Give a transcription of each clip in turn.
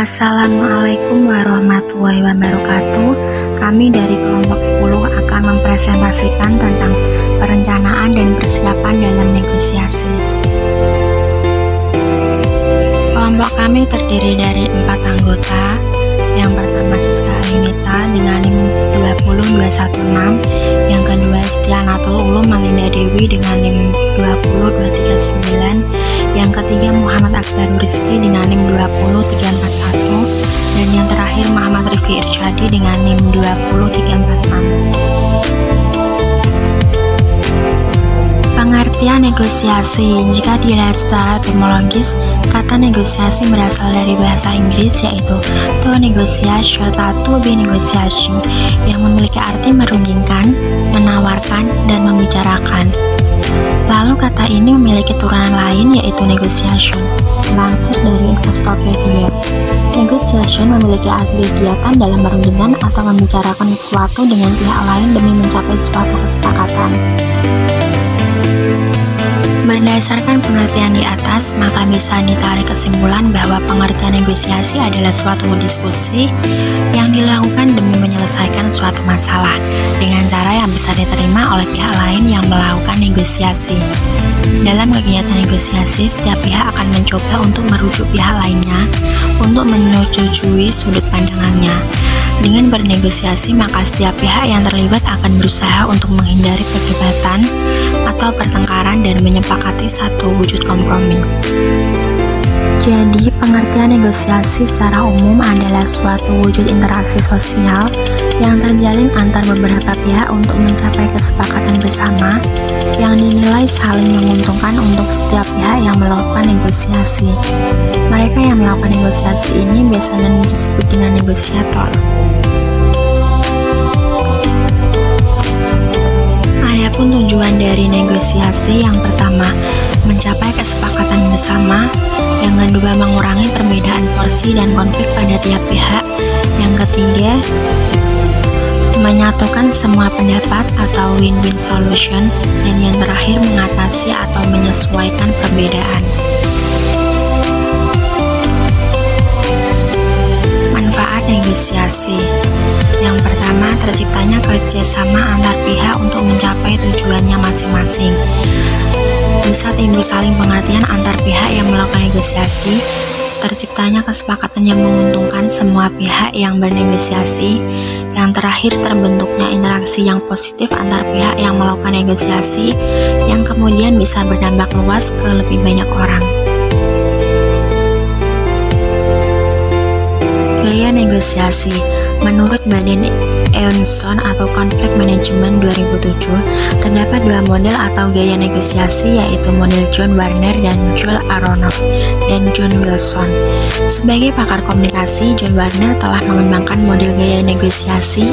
Assalamualaikum warahmatullahi wabarakatuh. Kami dari kelompok 10 akan mempresentasikan tentang perencanaan dan persiapan dalam negosiasi. Kelompok kami terdiri dari 4 anggota. Yang pertama Siska Alinita dengan NIM 20216, yang kedua Istianatul Ulum Malinda Dewi dengan NIM 20239, yang ketiga Muhammad Akbarur Rizki dengan NIM 20341, dan yang terakhir Muhammad Rifki Irsyadi dengan NIM 20346. Pengertian negosiasi. Jika dilihat secara etimologis, kata negosiasi berasal dari bahasa Inggris yaitu to negotiate serta to be negotiation, yang memiliki arti merugikan, menawarkan, dan membicarakan. Lalu kata ini memiliki turunan lain yaitu negotiation. Lansir dari Investopedia, negotiation memiliki arti kegiatan dalam merugikan atau membicarakan sesuatu dengan pihak lain demi mencapai suatu kesepakatan. Berdasarkan pengertian di atas, maka bisa ditarik kesimpulan bahwa pengertian negosiasi adalah suatu diskusi yang dilakukan demi menyelesaikan suatu masalah dengan cara yang bisa diterima oleh pihak lain yang melakukan negosiasi. Dalam kegiatan negosiasi, setiap pihak akan mencoba untuk merujuk pihak lainnya untuk menyetujui sudut pandangannya. Dengan bernegosiasi, maka setiap pihak yang terlibat akan berusaha untuk menghindari perdebatan atau pertengkaran dan menyepakati satu wujud kompromi. Jadi, pengertian negosiasi secara umum adalah suatu wujud interaksi sosial yang terjalin antar beberapa pihak untuk mencapai kesepakatan bersama yang dinilai saling menguntungkan untuk setiap pihak yang melakukan negosiasi. Mereka yang melakukan negosiasi ini biasanya disebut dengan negosiator. Adapun tujuan dari negosiasi, yang pertama, mencapai kesepakatan bersama, yang kedua, mengurangi perbedaan porsi dan konflik pada tiap pihak, yang ketiga, menyatukan semua pendapat atau win-win solution, dan yang terakhir, mengatasi atau menyesuaikan perbedaan. Manfaat negosiasi. Yang pertama, terciptanya kerjasama antar pihak untuk mencapai tujuannya masing-masing. Bisa timbul saling pengertian antar pihak yang melakukan negosiasi, terciptanya kesepakatan yang menguntungkan semua pihak yang bernegosiasi. Yang terakhir, terbentuknya interaksi yang positif antar pihak yang melakukan negosiasi, yang kemudian bisa berdampak luas ke lebih banyak orang. Gaya negosiasi. Menurut Badan Eonson atau Conflict Management 2007, terdapat dua model atau gaya negosiasi, yaitu model John Warner dan Joel Aronoff dan John Wilson. Sebagai pakar komunikasi, John Warner telah mengembangkan model gaya negosiasi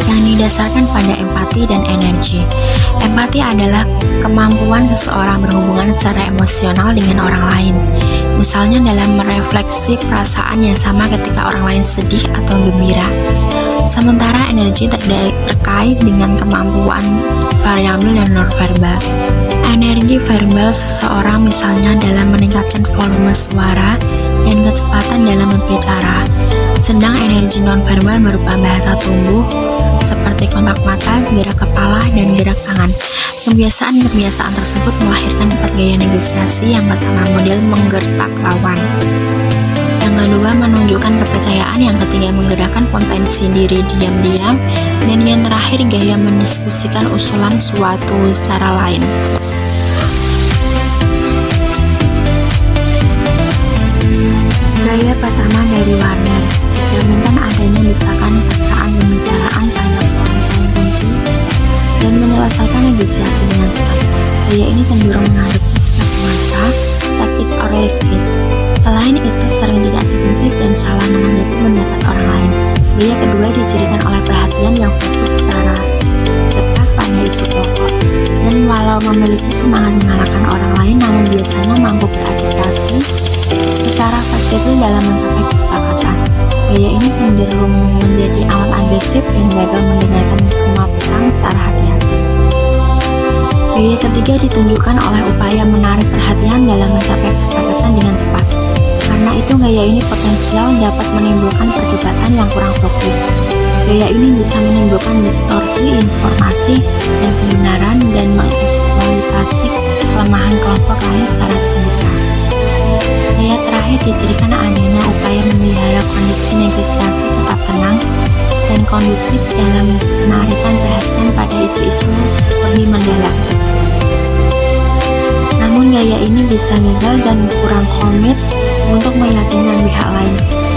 yang didasarkan pada empati dan energi. Empati adalah kemampuan seseorang berhubungan secara emosional dengan orang lain, misalnya dalam merefleksi perasaan yang sama ketika orang lain sedih atau gembira. Sementara energi terkait dengan kemampuan variabel dan nonverbal. Energi verbal seseorang misalnya dalam meningkatkan volume suara dan kecepatan dalam berbicara. Sedang energi nonverbal berupa bahasa tubuh seperti kontak mata, gerak kepala, dan gerak tangan. Kebiasaan-kebiasaan tersebut melahirkan 4 gaya negosiasi. Yang pertama, model menggertak lawan. Yang kedua, menunjukkan kepercayaan. Yang ketiga, menggerakkan potensi diri diam-diam. Dan yang terakhir, gaya mendiskusikan usulan suatu secara lain. Gaya pertama dari Warner, dicerminkan adanya desakan paksaan pembicaraan pada poin-poin kunci dan menyelesaikan negosiasi dengan cepat. Gaya ini cenderung mengadopsi sikap penguasa, take it or leave it. Selain itu, sering tidak sensitif dan salah menanggapi pendapat orang lain. Gaya kedua dicirikan oleh perhatian yang fokus secara cepat pada isu pokok, dan walau memiliki semangat mengalahkan orang lain, namun biasanya mampu beradaptasi secara fleksibel dalam mencapai kesepakatan. Gaya ini cenderung menjadi amat agresif dan gagal mendengarkan semua pesan secara hati-hati. Gaya ketiga ditunjukkan oleh upaya menarik perhatian dalam mencapai kesepakatan dengan cepat. Karena Karena itu gaya ini potensial dapat menimbulkan perdebatan yang kurang fokus. Gaya ini bisa menimbulkan distorsi informasi dan kebenaran dan mengeksploitasi kelemahan kelompok lain secara terbuka. Gaya terakhir dicirikan adanya upaya memelihara kondisi negosiasi tetap tenang dan kondusif dalam menarikkan perhatian pada isu-isu lebih mendalam. Namun gaya ini bisa gagal dan kurang komit untuk meyakinkan pihak lain.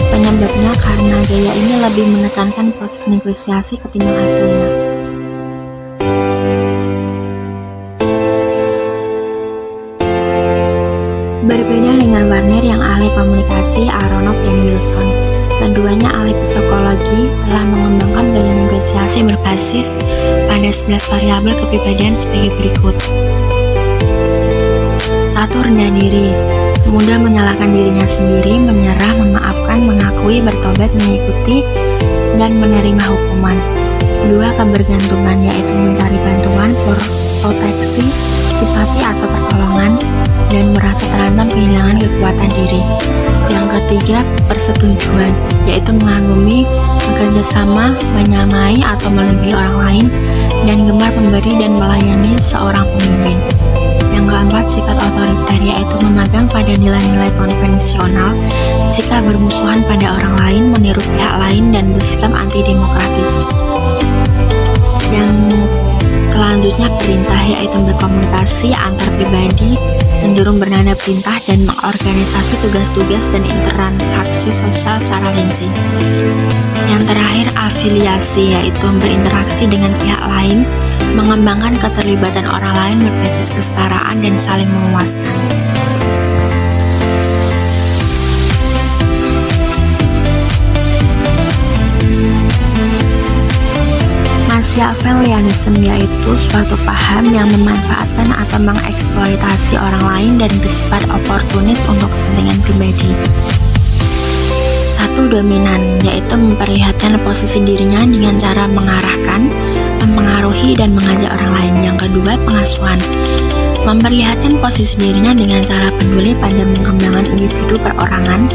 Penyebabnya karena gaya ini lebih menekankan proses negosiasi ketimbang hasilnya. Berbeda dengan Warner yang ahli komunikasi, Aronoff dan Wilson, keduanya ahli psikologi telah mengembangkan gaya negosiasi berbasis pada 11 variabel kepribadian sebagai berikut. 1. Rendah diri, mudah menyalahkan dirinya sendiri, menyerah, memaafkan, mengakui, bertobat, mengikuti, dan menerima hukuman. 2. Kebergantungan, yaitu mencari bantuan, proteksi, simpati atau pertolongan, dan merasa terancam kehilangan kekuatan diri. Yang ketiga, persetujuan, yaitu mengagumi, bekerja sama, menyamai atau melebihi orang lain, dan gemar memberi dan melayani seorang pemimpin. Yang keempat, sikap otoriter, yaitu memegang pada nilai-nilai konvensional, sikap bermusuhan pada orang lain, meniru pihak lain, dan bersikap anti-demokratis. Yang selanjutnya, perintah, yaitu berkomunikasi antar pribadi, cenderung bernada perintah dan mengorganisasi tugas-tugas dan interaksi sosial secara rinci. Yang terakhir, afiliasi, yaitu berinteraksi dengan pihak lain, mengembangkan keterlibatan orang lain berbasis kesetaraan dan saling memuaskan. Machiavellianism yaitu suatu paham yang memanfaatkan atau mengeksploitasi orang lain dan bersifat oportunis untuk kepentingan pribadi. 1. Dominan, yaitu memperlihatkan posisi dirinya dengan cara mengarahkan, mempengaruhi, dan mengajak orang lain. Yang kedua, pengasuhan, memperlihatkan posisi dirinya dengan cara peduli pada pengembangan individu perorangan,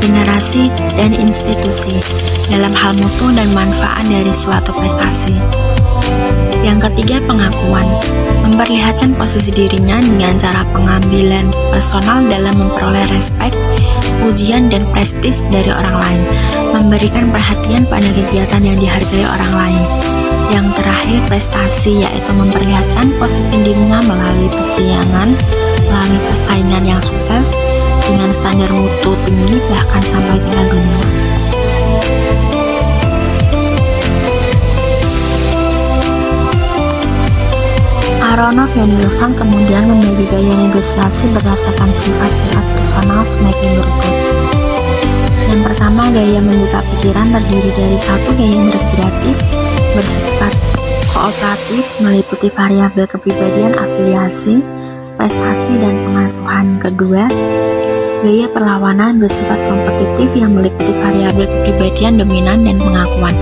generasi, dan institusi dalam hal mutu dan manfaat dari suatu prestasi. Yang ketiga, pengakuan, memperlihatkan posisi dirinya dengan cara pengambilan personal dalam memperoleh respek, pujian, dan prestis dari orang lain, memberikan perhatian pada kegiatan yang dihargai orang lain. Yang terakhir, prestasi, yaitu memperlihatkan posisi dirinya melalui persaingan yang sukses dengan standar mutu tinggi bahkan sampai tingkat dunia. Aronoff dan Wilson kemudian membagi gaya negosiasi berdasarkan sifat-sifat personal semakin berikut. Yang pertama, gaya membuka pikiran terdiri dari 1. Gaya integratif, bersifat kooperatif, meliputi variabel kepribadian, afiliasi, prestasi, dan pengasuhan. Kedua, gaya perlawanan, bersifat kompetitif yang meliputi variabel kepribadian, dominan, dan pengakuan.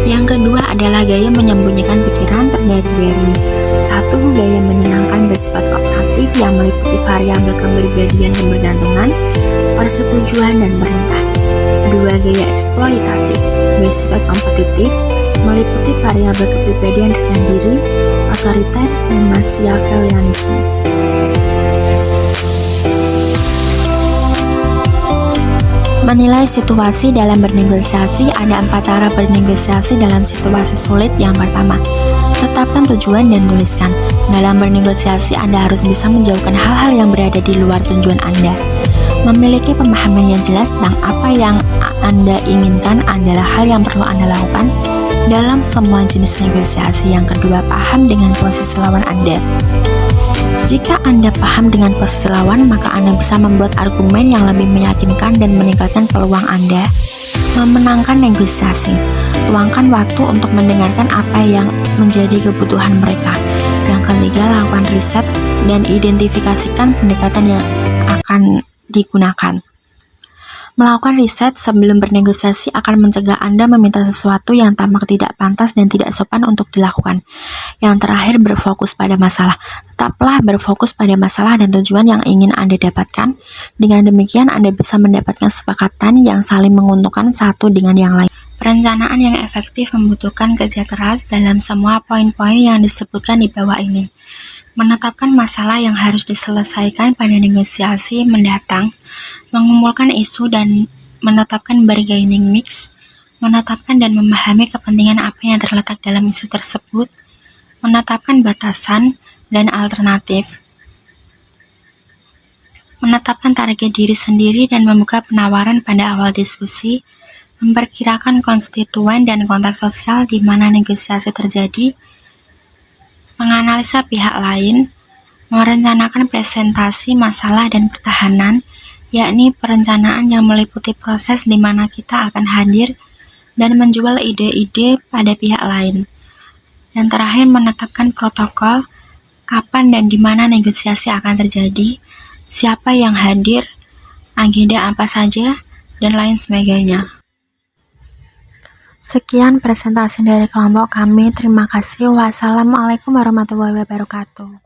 Yang kedua adalah gaya menyembunyikan pikiran terdiri dari 1. Gaya menyenangkan, bersifat kooperatif yang meliputi variabel kepribadian, kebergantungan, persetujuan, dan perintah. 2. Gaya eksploitatif, bersifat kompetitif, meliputi variabel kepribadian rendah diri, otoriter, dan Machiavellianisme. Menilai situasi dalam bernegosiasi. Ada 4 cara bernegosiasi dalam situasi sulit. Yang pertama, tetapkan tujuan dan tuliskan. Dalam bernegosiasi, Anda harus bisa menjauhkan hal-hal yang berada di luar tujuan Anda. Memiliki pemahaman yang jelas tentang apa yang Anda inginkan adalah hal yang perlu Anda lakukan dalam semua jenis negosiasi. Yang kedua, paham dengan posisi lawan Anda. Jika Anda paham dengan posisi lawan, maka Anda bisa membuat argumen yang lebih meyakinkan dan meningkatkan peluang Anda memenangkan negosiasi. Luangkan waktu untuk mendengarkan apa yang menjadi kebutuhan mereka. Yang ketiga, lakukan riset dan identifikasikan pendekatan yang akan digunakan. Melakukan riset sebelum bernegosiasi akan mencegah Anda meminta sesuatu yang tampak tidak pantas dan tidak sopan untuk dilakukan. Yang terakhir, berfokus pada masalah. Tetaplah berfokus pada masalah dan tujuan yang ingin Anda dapatkan. Dengan demikian, Anda bisa mendapatkan kesepakatan yang saling menguntungkan satu dengan yang lain. Perencanaan yang efektif membutuhkan kerja keras dalam semua poin-poin yang disebutkan di bawah ini. Menetapkan masalah yang harus diselesaikan pada negosiasi mendatang, mengumpulkan isu dan menetapkan bargaining mix, menetapkan dan memahami kepentingan apa yang terletak dalam isu tersebut, menetapkan batasan dan alternatif, menetapkan target diri sendiri dan membuka penawaran pada awal diskusi, memperkirakan konstituen dan konteks sosial di mana negosiasi terjadi, menganalisa pihak lain, merencanakan presentasi masalah dan pertahanan, yakni perencanaan yang meliputi proses di mana kita akan hadir dan menjual ide-ide pada pihak lain. Yang terakhir, menetapkan protokol, kapan dan di mana negosiasi akan terjadi, siapa yang hadir, agenda apa saja, dan lain sebagainya. Sekian presentasi dari kelompok kami. Terima kasih. Wassalamualaikum warahmatullahi wabarakatuh.